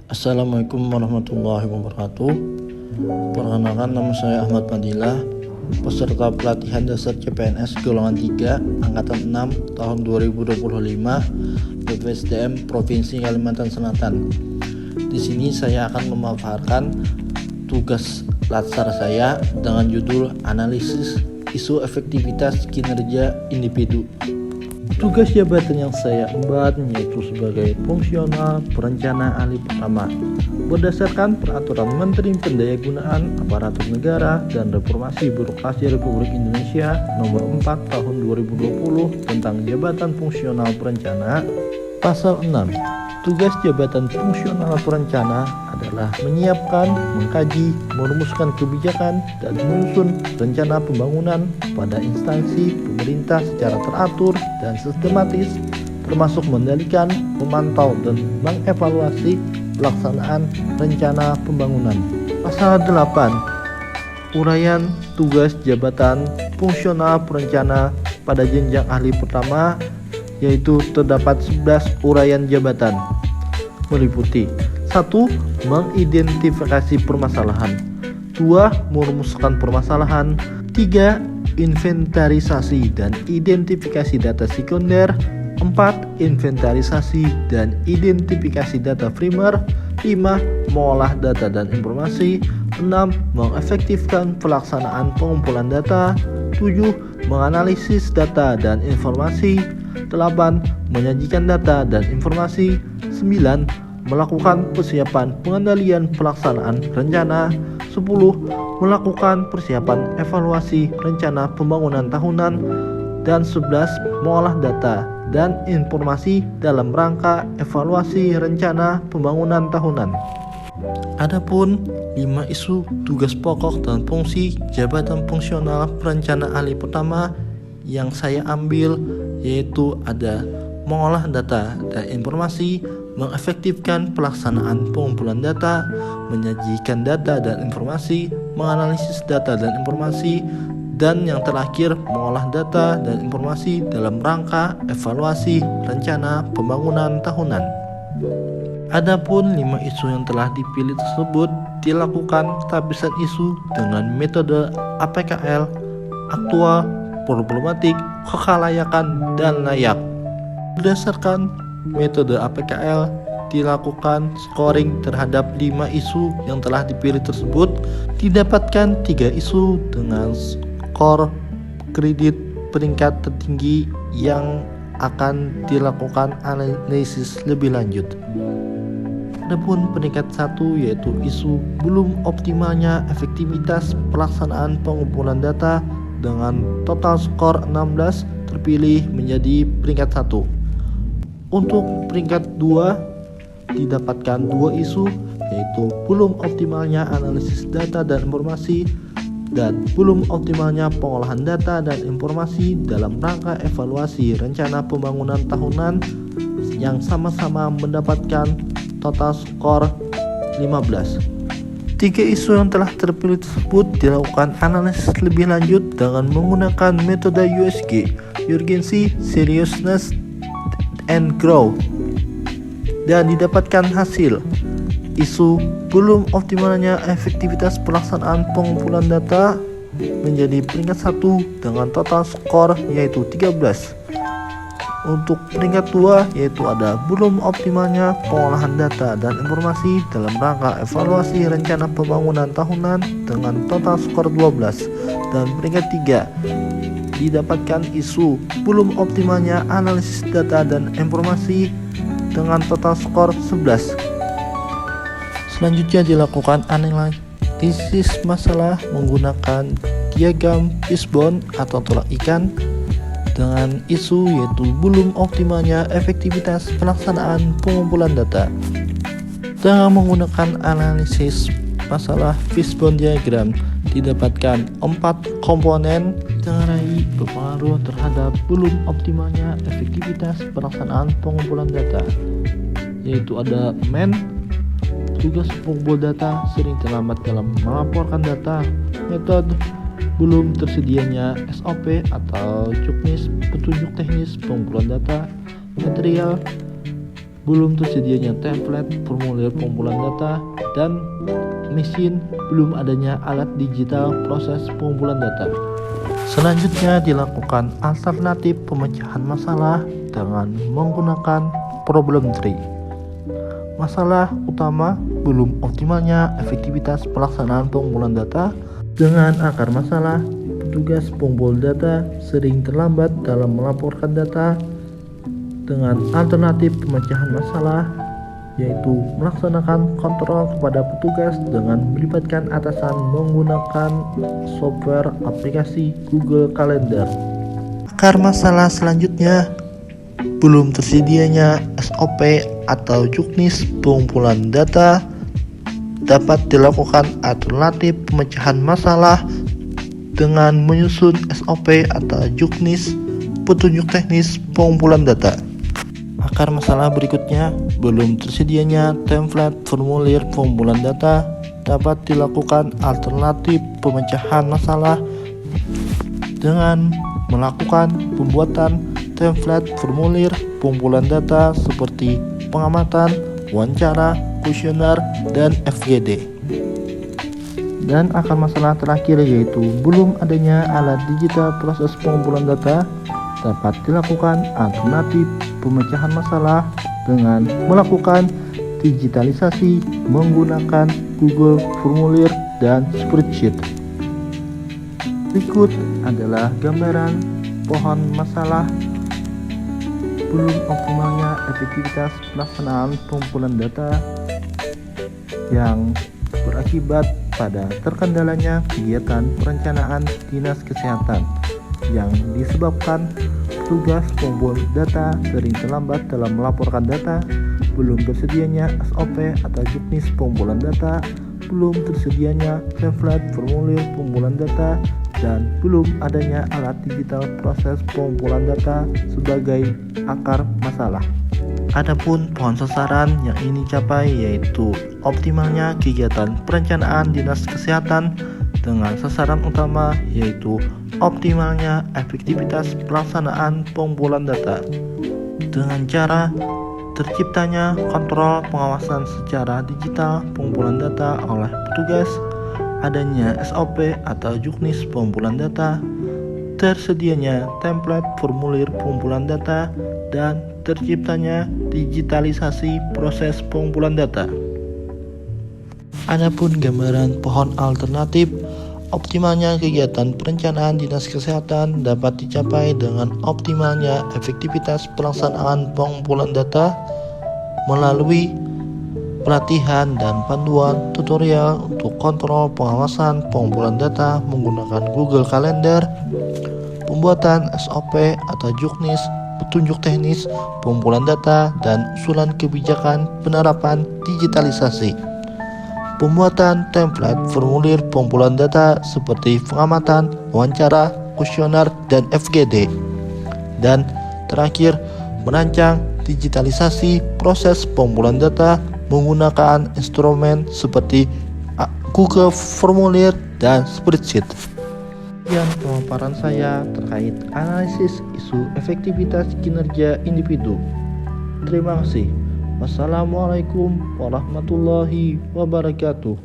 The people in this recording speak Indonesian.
Assalamualaikum warahmatullahi wabarakatuh. Perkenalkan, nama saya Ahmad Fadilah, peserta pelatihan dasar CPNS golongan 3 angkatan 6 tahun 2025 BPSDM Provinsi Kalimantan Selatan. Di sini saya akan memaparkan tugas latsar saya dengan judul analisis isu efektivitas kinerja individu. Tugas jabatan yang saya emban yaitu sebagai fungsional perencana ahli pertama berdasarkan Peraturan Menteri Pendayagunaan Aparatur Negara dan Reformasi Birokrasi Republik Indonesia Nomor 4 Tahun 2020 tentang Jabatan Fungsional Perencana. Pasal 6. Tugas jabatan fungsional perencana adalah menyiapkan, mengkaji, merumuskan kebijakan, dan menyusun rencana pembangunan pada instansi pemerintah secara teratur dan sistematis, termasuk mengendalikan, memantau, dan mengevaluasi pelaksanaan rencana pembangunan. Pasal 8. Uraian tugas jabatan fungsional perencana pada jenjang ahli pertama, yaitu terdapat 11 uraian jabatan, meliputi 1. Mengidentifikasi permasalahan, 2. Merumuskan permasalahan, 3. Inventarisasi dan identifikasi data sekunder, 4. Inventarisasi dan identifikasi data primer, 5. Mengolah data dan informasi, 6. Mengefektifkan pelaksanaan pengumpulan data, 7. Menganalisis data dan informasi, 8. Menyajikan data dan informasi, 9. Melakukan persiapan pengendalian pelaksanaan rencana, 10. Melakukan persiapan evaluasi rencana pembangunan tahunan, dan 11. Mengolah data dan informasi dalam rangka evaluasi rencana pembangunan tahunan. Adapun 5 isu tugas pokok dan fungsi jabatan fungsional perencana ahli pertama yang saya ambil, yaitu ada mengolah data dan informasi, mengefektifkan pelaksanaan pengumpulan data, menyajikan data dan informasi, menganalisis data dan informasi, dan yang terakhir mengolah data dan informasi dalam rangka evaluasi rencana pembangunan tahunan. Adapun 5 isu yang telah dipilih tersebut dilakukan tapisan isu dengan metode APKL, aktual, problematik, kekalayakan, dan layak. Berdasarkan metode APKL, dilakukan scoring terhadap 5 isu yang telah dipilih tersebut. Didapatkan 3 isu dengan skor kredit peringkat tertinggi yang akan dilakukan analisis lebih lanjut. Adapun peringkat 1 yaitu isu belum optimalnya efektivitas pelaksanaan pengumpulan data dengan total skor 16 terpilih menjadi peringkat 1. Untuk peringkat 2 didapatkan 2 isu yaitu belum optimalnya analisis data dan informasi dan belum optimalnya pengolahan data dan informasi dalam rangka evaluasi rencana pembangunan tahunan yang sama-sama mendapatkan total skor 15. 3 isu yang telah terpilih tersebut dilakukan analisis lebih lanjut dengan menggunakan metode USG, Urgency, Seriousness, and Grow, dan didapatkan hasil isu belum optimalnya efektivitas pelaksanaan pengumpulan data menjadi peringkat 1 dengan total skor yaitu 13. Untuk peringkat 2 yaitu ada belum optimalnya pengolahan data dan informasi dalam rangka evaluasi rencana pembangunan tahunan dengan total skor 12. Dan peringkat 3 didapatkan isu belum optimalnya analisis data dan informasi dengan total skor 11. Selanjutnya dilakukan analisis masalah menggunakan diagram fishbone atau tulang ikan dengan isu yaitu belum optimalnya efektivitas pelaksanaan pengumpulan data. Dengan menggunakan analisis masalah fishbone diagram didapatkan 4 komponen yang berpengaruh terhadap belum optimalnya efektivitas pelaksanaan pengumpulan data, yaitu ada tugas pengumpul data sering terlambat dalam melaporkan data, metode belum tersedianya SOP atau checklist petunjuk teknis pengumpulan data, material belum tersedianya template formulir pengumpulan data, dan mesin belum adanya alat digital proses pengumpulan data. Selanjutnya dilakukan alternatif pemecahan masalah dengan menggunakan problem tree. Masalah utama belum optimalnya efektivitas pelaksanaan pengumpulan data. Dengan akar masalah, petugas pengumpul data sering terlambat dalam melaporkan data. Dengan alternatif pemecahan masalah, yaitu melaksanakan kontrol kepada petugas dengan melibatkan atasan menggunakan software aplikasi Google Calendar. Akar masalah selanjutnya, belum tersedianya SOP atau juknis pengumpulan data. Dapat dilakukan alternatif pemecahan masalah dengan menyusun SOP atau juknis petunjuk teknis pengumpulan data. Akar masalah berikutnya, belum tersedianya template formulir pengumpulan data. Dapat dilakukan alternatif pemecahan masalah dengan melakukan pembuatan template formulir pengumpulan data seperti pengamatan, wawancara, kuesioner, dan FGD. Dan akar masalah terakhir yaitu belum adanya alat digital proses pengumpulan data. Dapat dilakukan alternatif pemecahan masalah dengan melakukan digitalisasi menggunakan Google Formulir dan Spreadsheet. Berikut adalah gambaran pohon masalah belum optimalnya efektivitas pelaksanaan pengumpulan data yang berakibat pada terkendalanya kegiatan perencanaan Dinas Kesehatan yang disebabkan petugas pengumpul data sering terlambat dalam melaporkan data, belum tersedianya SOP atau juknis pengumpulan data, belum tersedianya template formulir pengumpulan data, dan belum adanya alat digital proses pengumpulan data sebagai akar masalah. Adapun pohon sasaran yang ini capai yaitu optimalnya kegiatan perencanaan Dinas Kesehatan dengan sasaran utama yaitu optimalnya efektivitas pelaksanaan pengumpulan data dengan cara terciptanya kontrol pengawasan secara digital pengumpulan data oleh petugas, adanya SOP atau juknis pengumpulan data, tersedianya template formulir pengumpulan data, dan terciptanya digitalisasi proses pengumpulan data. Adapun gambaran pohon alternatif, optimalnya kegiatan perencanaan Dinas Kesehatan dapat dicapai dengan optimalnya efektivitas pelaksanaan pengumpulan data melalui pelatihan dan panduan tutorial untuk kontrol pengawasan pengumpulan data menggunakan Google Calendar, pembuatan SOP atau juknis petunjuk teknis pengumpulan data, dan usulan kebijakan penerapan digitalisasi. Pembuatan template formulir pengumpulan data seperti pengamatan, wawancara, kuesioner, dan FGD. Dan terakhir, merancang digitalisasi proses pengumpulan data menggunakan instrumen seperti Google Formulir dan Spreadsheet. Sekian pemaparan saya terkait analisis isu efektivitas kinerja individu. Terima kasih. Wassalamualaikum warahmatullahi wabarakatuh.